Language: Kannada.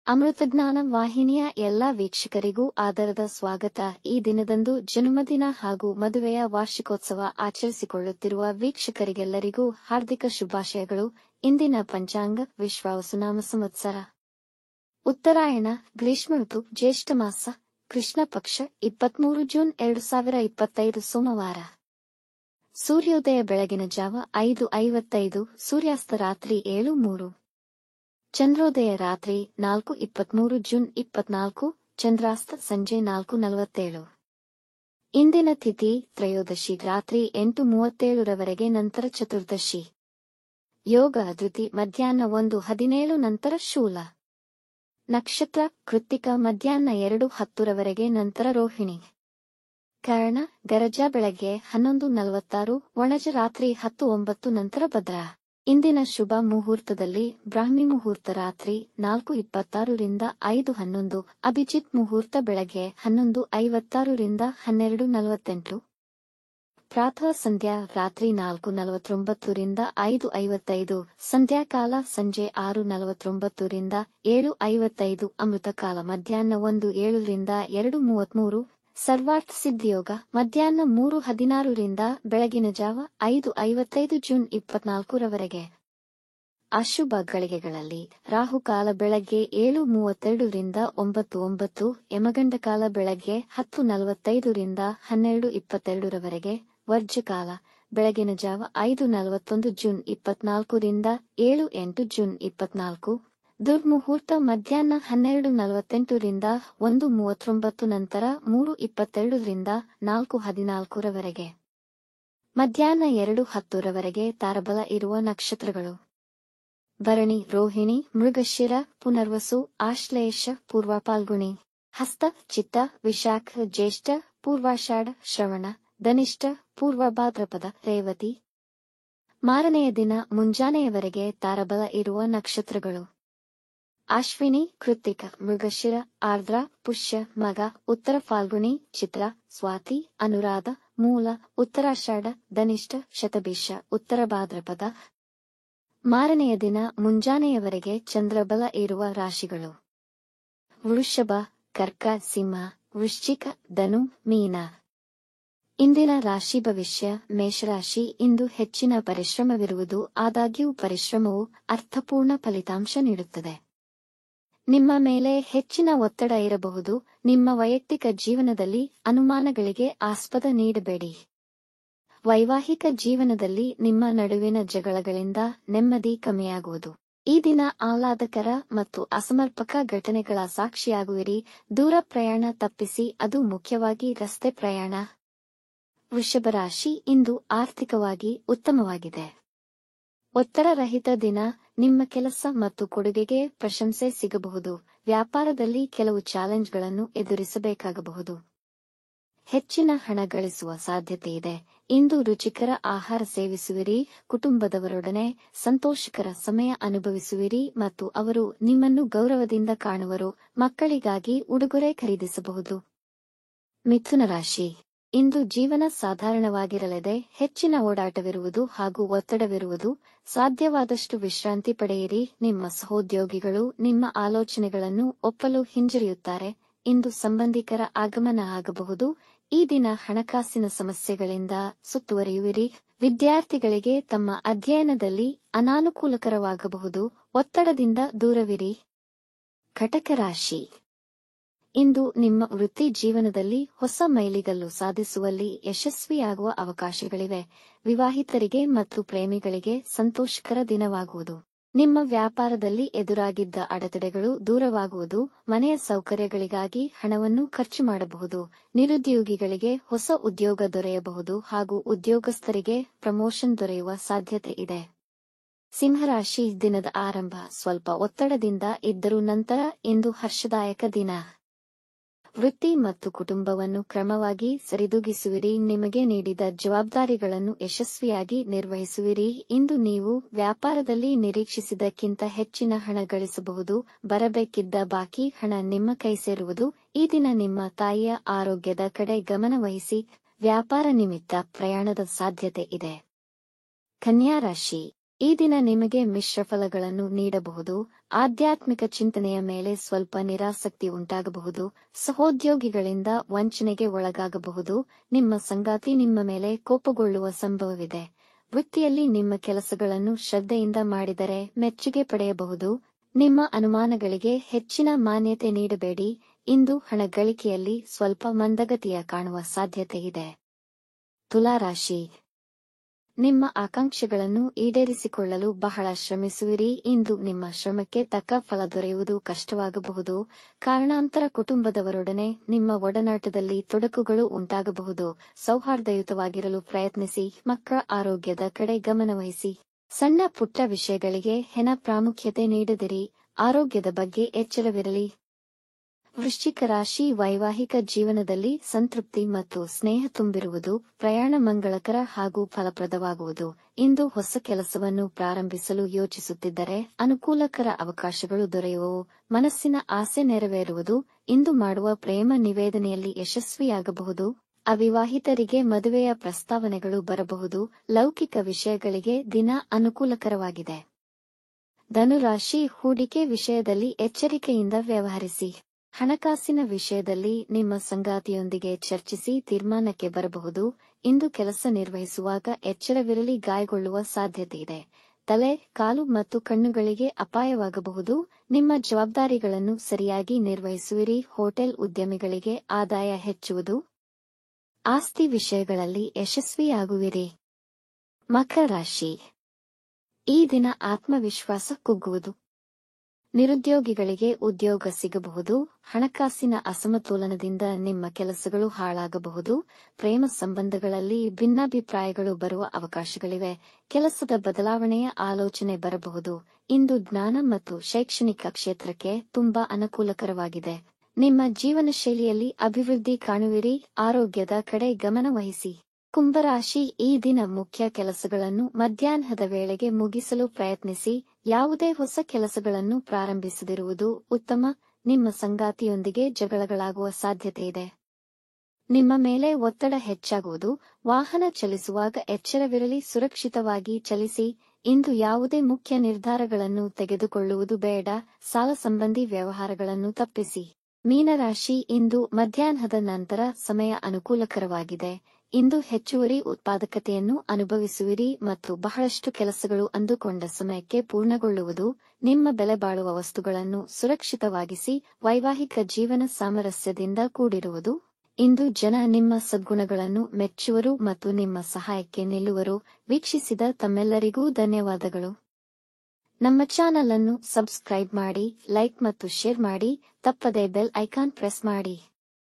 ಅಮೃತಜ್ಞಾನ ವಾಹಿನಿಯ ಎಲ್ಲಾ ವೀಕ್ಷಕರಿಗೂ ಆದರದ ಸ್ವಾಗತ. ಈ ದಿನದಂದು ಜನ್ಮದಿನ ಹಾಗೂ ಮದುವೆಯ ವಾರ್ಷಿಕೋತ್ಸವ ಆಚರಿಸಿಕೊಳ್ಳುತ್ತಿರುವ ವೀಕ್ಷಕರಿಗೆಲ್ಲರಿಗೂ ಹಾರ್ದಿಕ ಶುಭಾಶಯಗಳು. ಇಂದಿನ ಪಂಚಾಂಗ ವಿಶ್ವಾವಸುನಾಮ ಸಂವತ್ಸರ ಉತ್ತರಾಯಣ ಗ್ರೀಷ್ಮ ಋತು ಜ್ಯೇಷ್ಠ ಮಾಸ ಕೃಷ್ಣ ಪಕ್ಷ 23 ಜೂನ್ 2025 ಸೋಮವಾರ. ಸೂರ್ಯೋದಯ ಬೆಳಗಿನ ಜಾವ 5:55, ಸೂರ್ಯಾಸ್ತ ರಾತ್ರಿ 7:03. ಚಂದ್ರೋದಯ ರಾತ್ರಿ 4:23 ಜೂನ್ 24, ಚಂದ್ರಾಸ್ತ ಸಂಜೆ 4:47. ಇಂದಿನ ತಿಥಿ ತ್ರಯೋದಶಿ ರಾತ್ರಿ 8:37 ರವರೆಗೆ, ನಂತರ ಚತುರ್ದಶಿ. ಯೋಗ ದ್ವಿತಿ ಮಧ್ಯಾಹ್ನ 1:17 ನಂತರ ಶೂಲ. ನಕ್ಷತ್ರ ಕೃತ್ತಿಕ ಮಧ್ಯಾಹ್ನ 2:10 ರವರೆಗೆ, ನಂತರ ರೋಹಿಣಿ. ಕರ್ಣ ಗರಜ ಬೆಳಗ್ಗೆ 11:46, ಒಣಜ ರಾತ್ರಿ 10:09 ನಂತರ ಭದ್ರ. ಇಂದಿನ ಶುಭ ಮುಹೂರ್ತದಲ್ಲಿ ಬ್ರಾಹ್ಮಿ ಮುಹೂರ್ತ ರಾತ್ರಿ 4:26 ರಿಂದ 5:11, ಅಭಿಜಿತ್ ಮುಹೂರ್ತ ಬೆಳಗ್ಗೆ 11:56 ರಿಂದ 12:48. ಪ್ರಾತಃ ಸಂಧ್ಯಾ ರಾತ್ರಿ 4:49 ರಿಂದ 5:55, ಸಂಧ್ಯಾಕಾಲ ಸಂಜೆ 6:49 ರಿಂದ 7:55, ಅಮೃತಕಾಲ ಮಧ್ಯಾಹ್ನ 1:07 ರಿಂದ 2:33, ಸರ್ವಾರ್ಥ ಸಿದ್ಧಿಯೋಗ ಮಧ್ಯಾಹ್ನ 3:16 ರಿಂದ ಬೆಳಗಿನ ಜಾವ 5:55 ಜೂನ್ 24 ರವರೆಗೆ. ಅಶುಭ ಗಳಿಗೆಗಳಲ್ಲಿ ರಾಹುಕಾಲ ಬೆಳಗ್ಗೆ 7:32 ರಿಂದ 9:09, ಯಮಗಂಡಕಾಲ ಬೆಳಗ್ಗೆ 10:45 ರಿಂದ 12:22 ರವರೆಗೆ, ವರ್ಜಕಾಲ ಬೆಳಗಿನ ಜಾವ 5:41 ಜೂನ್ 24 ರಿಂದ 7:08 ಜೂನ್ 24, ದುರ್ಮುಹೂರ್ತ ಮಧ್ಯಾಹ್ನ 12:48 ರಿಂದ 1:39 ನಂತರ 3:22 ರಿಂದ 4:14 ರವರೆಗೆ. ಮಧ್ಯಾಹ್ನ 2:10 ರವರೆಗೆ ತಾರಬಲ ಇರುವ ನಕ್ಷತ್ರಗಳು: ಭರಣಿ, ರೋಹಿಣಿ, ಮೃಗಶಿರ, ಪುನರ್ವಸು, ಆಶ್ಲೇಷ, ಪೂರ್ವ ಫಾಲ್ಗುಣಿ, ಹಸ್ತ, ಚಿತ್ತ, ವಿಶಾಖ, ಜ್ಯೇಷ್ಠ, ಪೂರ್ವಾಷಾಢ, ಶ್ರವಣ, ಧನಿಷ್ಠ, ಪೂರ್ವ ಭಾದ್ರಪದ, ರೇವತಿ. ಮಾರನೆಯ ದಿನ ಮುಂಜಾನೆಯವರೆಗೆ ತಾರಬಲ ಇರುವ ನಕ್ಷತ್ರಗಳು: ಅಶ್ವಿನಿ, ಕೃತ್ತಿಕ, ಮೃಗಶಿರ, ಆರ್ದ್ರ, ಪುಷ್ಯ, ಮಗ, ಉತ್ತರ ಫಾಲ್ಗುಣಿ, ಚಿತ್ರ, ಸ್ವಾತಿ, ಅನುರಾಧ, ಮೂಲ, ಉತ್ತರಾಷಾಢ, ಧನಿಷ್ಠ, ಶತಭಿಷ, ಉತ್ತರ ಭಾದ್ರಪದ. ಮಾರನೆಯ ದಿನ ಮುಂಜಾನೆಯವರೆಗೆ ಚಂದ್ರಬಲ ಇರುವ ರಾಶಿಗಳು: ವೃಷಭ, ಕರ್ಕ, ಸಿಂಹ, ವೃಶ್ಚಿಕ, ಧನು, ಮೀನ. ಇಂದಿನ ರಾಶಿ ಭವಿಷ್ಯ: ಮೇಷರಾಶಿ. ಇಂದು ಹೆಚ್ಚಿನ ಪರಿಶ್ರಮವಿರುವುದು, ಆದಾಗ್ಯೂ ಪರಿಶ್ರಮವು ಅರ್ಥಪೂರ್ಣ ಫಲಿತಾಂಶ ನೀಡುತ್ತದೆ. ನಿಮ್ಮ ಮೇಲೆ ಹೆಚ್ಚಿನ ಒತ್ತಡ ಇರಬಹುದು. ನಿಮ್ಮ ವೈಯಕ್ತಿಕ ಜೀವನದಲ್ಲಿ ಅನುಮಾನಗಳಿಗೆ ಆಸ್ಪದ ನೀಡಬೇಡಿ. ವೈವಾಹಿಕ ಜೀವನದಲ್ಲಿ ನಿಮ್ಮ ನಡುವಿನ ಜಗಳಗಳಿಂದ ನೆಮ್ಮದಿ ಕಮ್ಮಿಯಾಗುವುದು. ಈ ದಿನ ಆಹ್ಲಾದಕರ ಮತ್ತು ಅಸಮರ್ಪಕ ಘಟನೆಗಳ ಸಾಕ್ಷಿಯಾಗುವಿರಿ. ದೂರ ಪ್ರಯಾಣ ತಪ್ಪಿಸಿ, ಅದು ಮುಖ್ಯವಾಗಿ ರಸ್ತೆ ಪ್ರಯಾಣ. ವೃಷಭ ರಾಶಿ. ಇಂದು ಆರ್ಥಿಕವಾಗಿ ಉತ್ತಮವಾಗಿದೆ. ಒತ್ತಡರಹಿತ ದಿನ. ನಿಮ್ಮ ಕೆಲಸ ಮತ್ತು ಕೊಡುಗೆಗೆ ಪ್ರಶಂಸೆ ಸಿಗಬಹುದು. ವ್ಯಾಪಾರದಲ್ಲಿ ಕೆಲವು ಚಾಲೆಂಜ್ಗಳನ್ನು ಎದುರಿಸಬೇಕಾಗಬಹುದು. ಹೆಚ್ಚಿನ ಹಣ ಗಳಿಸುವ ಸಾಧ್ಯತೆ ಇದೆ. ಇಂದು ರುಚಿಕರ ಆಹಾರ ಸೇವಿಸುವಿರಿ. ಕುಟುಂಬದವರೊಡನೆ ಸಂತೋಷಕರ ಸಮಯ ಅನುಭವಿಸುವಿರಿ ಮತ್ತು ಅವರು ನಿಮ್ಮನ್ನು ಗೌರವದಿಂದ ಕಾಣುವರು. ಮಕ್ಕಳಿಗಾಗಿ ಉಡುಗೊರೆ ಖರೀದಿಸಬಹುದು. ಮಿಥುನ ರಾಶಿ. ಇಂದು ಜೀವನ ಸಾಧಾರಣವಾಗಿರಲಿದೆ. ಹೆಚ್ಚಿನ ಓಡಾಟವಿರುವುದು ಹಾಗೂ ಒತ್ತಡವಿರುವುದು. ಸಾಧ್ಯವಾದಷ್ಟು ವಿಶ್ರಾಂತಿ ಪಡೆಯಿರಿ. ನಿಮ್ಮ ಸಹೋದ್ಯೋಗಿಗಳು ನಿಮ್ಮ ಆಲೋಚನೆಗಳನ್ನು ಒಪ್ಪಲು ಹಿಂಜರಿಯುತ್ತಾರೆ. ಇಂದು ಸಂಬಂಧಿಕರ ಆಗಮನ ಆಗಬಹುದು. ಈ ದಿನ ಹಣಕಾಸಿನ ಸಮಸ್ಯೆಗಳಿಂದ ಸುತ್ತುವರಿಯುವಿರಿ. ವಿದ್ಯಾರ್ಥಿಗಳಿಗೆ ತಮ್ಮ ಅಧ್ಯಯನದಲ್ಲಿ ಅನಾನುಕೂಲಕರವಾಗಬಹುದು. ಒತ್ತಡದಿಂದ ದೂರವಿರಿ. ಕಟಕ ರಾಶಿ. ಇಂದು ನಿಮ್ಮ ವೃತ್ತಿ ಜೀವನದಲ್ಲಿ ಹೊಸ ಮೈಲಿಗಲ್ಲು ಸಾಧಿಸುವಲ್ಲಿ ಯಶಸ್ವಿಯಾಗುವ ಅವಕಾಶಗಳಿವೆ. ವಿವಾಹಿತರಿಗೆ ಮತ್ತು ಪ್ರೇಮಿಗಳಿಗೆ ಸಂತೋಷಕರ ದಿನವಾಗುವುದು. ನಿಮ್ಮ ವ್ಯಾಪಾರದಲ್ಲಿ ಎದುರಾಗಿದ್ದ ಅಡೆತಡೆಗಳು ದೂರವಾಗುವುದು. ಮನೆಯ ಸೌಕರ್ಯಗಳಿಗಾಗಿ ಹಣವನ್ನು ಖರ್ಚು ಮಾಡಬಹುದು. ನಿರುದ್ಯೋಗಿಗಳಿಗೆ ಹೊಸ ಉದ್ಯೋಗ ದೊರೆಯಬಹುದು ಹಾಗೂ ಉದ್ಯೋಗಸ್ಥರಿಗೆ ಪ್ರಮೋಷನ್ ದೊರೆಯುವ ಸಾಧ್ಯತೆ ಇದೆ. ಸಿಂಹರಾಶಿ. ದಿನದ ಆರಂಭ ಸ್ವಲ್ಪ ಒತ್ತಡದಿಂದ ಇದ್ದರೂ ನಂತರ ಇಂದು ಹರ್ಷದಾಯಕ ದಿನ. ವೃತ್ತಿ ಮತ್ತು ಕುಟುಂಬವನ್ನು ಕ್ರಮವಾಗಿ ಸರಿದೂಗಿಸುವಿರಿ. ನಿಮಗೆ ನೀಡಿದ ಜವಾಬ್ದಾರಿಗಳನ್ನು ಯಶಸ್ವಿಯಾಗಿ ನಿರ್ವಹಿಸುವಿರಿ. ಇಂದು ನೀವು ವ್ಯಾಪಾರದಲ್ಲಿ ನಿರೀಕ್ಷಿಸಿದ್ದಕ್ಕಿಂತ ಹೆಚ್ಚಿನ ಹಣ ಗಳಿಸಬಹುದು. ಬರಬೇಕಿದ್ದ ಬಾಕಿ ಹಣ ನಿಮ್ಮ ಕೈ ಸೇರುವುದು. ಈ ದಿನ ನಿಮ್ಮ ತಾಯಿಯ ಆರೋಗ್ಯದ ಕಡೆ ಗಮನ ವಹಿಸಿ. ವ್ಯಾಪಾರ ನಿಮಿತ್ತ ಪ್ರಯಾಣದ ಸಾಧ್ಯತೆ ಇದೆ. ಕನ್ಯಾ ರಾಶಿ. ಈ ದಿನ ನಿಮಗೆ ಮಿಶ್ರ ಫಲಗಳನ್ನು ನೀಡಬಹುದು. ಆಧ್ಯಾತ್ಮಿಕ ಚಿಂತನೆಯ ಮೇಲೆ ಸ್ವಲ್ಪ ನಿರಾಸಕ್ತಿ ಉಂಟಾಗಬಹುದು. ಸಹೋದ್ಯೋಗಿಗಳಿಂದ ವಂಚನೆಗೆ ಒಳಗಾಗಬಹುದು. ನಿಮ್ಮ ಸಂಗಾತಿ ನಿಮ್ಮ ಮೇಲೆ ಕೋಪಗೊಳ್ಳುವ ಸಂಭವವಿದೆ. ವೃತ್ತಿಯಲ್ಲಿ ನಿಮ್ಮ ಕೆಲಸಗಳನ್ನು ಶ್ರದ್ಧೆಯಿಂದ ಮಾಡಿದರೆ ಮೆಚ್ಚುಗೆ ಪಡೆಯಬಹುದು. ನಿಮ್ಮ ಅನುಮಾನಗಳಿಗೆ ಹೆಚ್ಚಿನ ಮಾನ್ಯತೆ ನೀಡಬೇಡಿ. ಇಂದು ಹಣ ಗಳಿಕೆಯಲ್ಲಿ ಸ್ವಲ್ಪ ಮಂದಗತಿಯ ಕಾಣುವ ಸಾಧ್ಯತೆ ಇದೆ. ತುಲಾರಾಶಿ, ನಿಮ್ಮ ಆಕಾಂಕ್ಷೆಗಳನ್ನು ಈಡೇರಿಸಿಕೊಳ್ಳಲು ಬಹಳ ಶ್ರಮಿಸುವಿರಿ. ಇಂದು ನಿಮ್ಮ ಶ್ರಮಕ್ಕೆ ತಕ್ಕ ಫಲ ದೊರೆಯುವುದು ಕಷ್ಟವಾಗಬಹುದು. ಕಾರಣಾಂತರ ಕುಟುಂಬದವರೊಡನೆ ನಿಮ್ಮ ಒಡನಾಟದಲ್ಲಿ ತೊಡಕುಗಳು ಉಂಟಾಗಬಹುದು. ಸೌಹಾರ್ದಯುತವಾಗಿರಲು ಪ್ರಯತ್ನಿಸಿ. ಮಕ್ಕಳ ಆರೋಗ್ಯದ ಕಡೆ ಗಮನವಹಿಸಿ. ಸಣ್ಣ ಪುಟ್ಟ ವಿಷಯಗಳಿಗೆ ಹೆಣ ಪ್ರಾಮುಖ್ಯತೆ ನೀಡದಿರಿ. ಆರೋಗ್ಯದ ಬಗ್ಗೆ ಎಚ್ಚರವಿರಲಿ. ವೃಶ್ಚಿಕ ರಾಶಿ, ವೈವಾಹಿಕ ಜೀವನದಲ್ಲಿ ಸಂತೃಪ್ತಿ ಮತ್ತು ಸ್ನೇಹ ತುಂಬಿರುವುದು. ಪ್ರಯಾಣ ಮಂಗಳಕರ ಹಾಗೂ ಫಲಪ್ರದವಾಗುವುದು. ಇಂದು ಹೊಸ ಕೆಲಸವನ್ನು ಪ್ರಾರಂಭಿಸಲು ಯೋಚಿಸುತ್ತಿದ್ದರೆ ಅನುಕೂಲಕರ ಅವಕಾಶಗಳು ದೊರೆಯುವವು. ಮನಸ್ಸಿನ ಆಸೆ ನೆರವೇರುವುದು. ಇಂದು ಮಾಡುವ ಪ್ರೇಮ ನಿವೇದನೆಯಲ್ಲಿ ಯಶಸ್ವಿಯಾಗಬಹುದು. ಅವಿವಾಹಿತರಿಗೆ ಮದುವೆಯ ಪ್ರಸ್ತಾವನೆಗಳು ಬರಬಹುದು. ಲೌಕಿಕ ವಿಷಯಗಳಿಗೆ ದಿನ ಅನುಕೂಲಕರವಾಗಿದೆ. ಧನುರಾಶಿ, ಹೂಡಿಕೆ ವಿಷಯದಲ್ಲಿ ಎಚ್ಚರಿಕೆಯಿಂದ ವ್ಯವಹರಿಸಿ. ಹಣಕಾಸಿನ ವಿಷಯದಲ್ಲಿ ನಿಮ್ಮ ಸಂಗಾತಿಯೊಂದಿಗೆ ಚರ್ಚಿಸಿ ತೀರ್ಮಾನಕ್ಕೆ ಬರಬಹುದು. ಇಂದು ಕೆಲಸ ನಿರ್ವಹಿಸುವಾಗ ಎಚ್ಚರವಿರಲಿ. ಗಾಯಗೊಳ್ಳುವ ಸಾಧ್ಯತೆಯಿದೆ. ತಲೆ, ಕಾಲು ಮತ್ತು ಕಣ್ಣುಗಳಿಗೆ ಅಪಾಯವಾಗಬಹುದು. ನಿಮ್ಮ ಜವಾಬ್ದಾರಿಗಳನ್ನು ಸರಿಯಾಗಿ ನಿರ್ವಹಿಸುವಿರಿ. ಹೋಟೆಲ್ ಉದ್ಯಮಿಗಳಿಗೆ ಆದಾಯ ಹೆಚ್ಚುವುದು. ಆಸ್ತಿ ವಿಷಯಗಳಲ್ಲಿ ಯಶಸ್ವಿಯಾಗುವಿರಿ. ಮಕರ ರಾಶಿ, ಈ ದಿನ ಆತ್ಮವಿಶ್ವಾಸ ಕುಗ್ಗುವುದು. ನಿರುದ್ಯೋಗಿಗಳಿಗೆ ಉದ್ಯೋಗ ಸಿಗಬಹುದು. ಹಣಕಾಸಿನ ಅಸಮತೋಲನದಿಂದ ನಿಮ್ಮ ಕೆಲಸಗಳು ಹಾಳಾಗಬಹುದು. ಪ್ರೇಮ ಸಂಬಂಧಗಳಲ್ಲಿ ಭಿನ್ನಾಭಿಪ್ರಾಯಗಳು ಬರುವ ಅವಕಾಶಗಳಿವೆ. ಕೆಲಸದ ಬದಲಾವಣೆಯ ಆಲೋಚನೆ ಬರಬಹುದು. ಇಂದು ಜ್ಞಾನ ಮತ್ತು ಶೈಕ್ಷಣಿಕ ಕ್ಷೇತ್ರಕ್ಕೆ ತುಂಬಾ ಅನುಕೂಲಕರವಾಗಿದೆ. ನಿಮ್ಮ ಜೀವನ ಶೈಲಿಯಲ್ಲಿ ಅಭಿವೃದ್ಧಿ ಕಾಣುವಿರಿ. ಆರೋಗ್ಯದ ಕಡೆ ಗಮನ ವಹಿಸಿ. ಕುಂಭರಾಶಿ, ಈ ದಿನ ಮುಖ್ಯ ಕೆಲಸಗಳನ್ನು ಮಧ್ಯಾಹ್ನದ ವೇಳೆಗೆ ಮುಗಿಸಲು ಪ್ರಯತ್ನಿಸಿ. ಯಾವುದೇ ಹೊಸ ಕೆಲಸಗಳನ್ನು ಪ್ರಾರಂಭಿಸದಿರುವುದು ಉತ್ತಮ. ನಿಮ್ಮ ಸಂಗಾತಿಯೊಂದಿಗೆ ಜಗಳಗಳಾಗುವ ಸಾಧ್ಯತೆಯಿದೆ. ನಿಮ್ಮ ಮೇಲೆ ಒತ್ತಡ ಹೆಚ್ಚಾಗುವುದು. ವಾಹನ ಚಲಿಸುವಾಗ ಎಚ್ಚರವಿರಲಿ. ಸುರಕ್ಷಿತವಾಗಿ ಚಲಿಸಿ. ಇಂದು ಯಾವುದೇ ಮುಖ್ಯ ನಿರ್ಧಾರಗಳನ್ನು ತೆಗೆದುಕೊಳ್ಳುವುದು ಬೇಡ. ಸಾಲ ಸಂಬಂಧಿ ವ್ಯವಹಾರಗಳನ್ನು ತಪ್ಪಿಸಿ. ಮೀನರಾಶಿ, ಇಂದು ಮಧ್ಯಾಹ್ನದ ನಂತರ ಸಮಯ ಅನುಕೂಲಕರವಾಗಿದೆ. ಇಂದು ಹೆಚ್ಚುವರಿ ಉತ್ಪಾದಕತೆಯನ್ನು ಅನುಭವಿಸುವಿರಿ ಮತ್ತು ಬಹಳಷ್ಟು ಕೆಲಸಗಳು ಅಂದುಕೊಂಡ ಸಮಯಕ್ಕೆ ಪೂರ್ಣಗೊಳ್ಳುವುದು. ನಿಮ್ಮ ಬೆಲೆಬಾಳುವ ವಸ್ತುಗಳನ್ನು ಸುರಕ್ಷಿತವಾಗಿಸಿ. ವೈವಾಹಿಕ ಜೀವನ ಸಾಮರಸ್ಯದಿಂದ ಕೂಡಿರುವುದು. ಇಂದು ಜನ ನಿಮ್ಮ ಸದ್ಗುಣಗಳನ್ನು ಮೆಚ್ಚುವರು ಮತ್ತು ನಿಮ್ಮ ಸಹಾಯಕ್ಕೆ ನಿಲ್ಲುವರು. ವೀಕ್ಷಿಸಿದ ತಮ್ಮೆಲ್ಲರಿಗೂ ಧನ್ಯವಾದಗಳು. ನಮ್ಮ ಚಾನಲ್ ಅನ್ನು ಸಬ್ಸ್ಕ್ರೈಬ್ ಮಾಡಿ, ಲೈಕ್ ಮತ್ತು ಶೇರ್ ಮಾಡಿ. ತಪ್ಪದೇ ಬೆಲ್ ಐಕಾನ್ ಪ್ರೆಸ್ ಮಾಡಿ.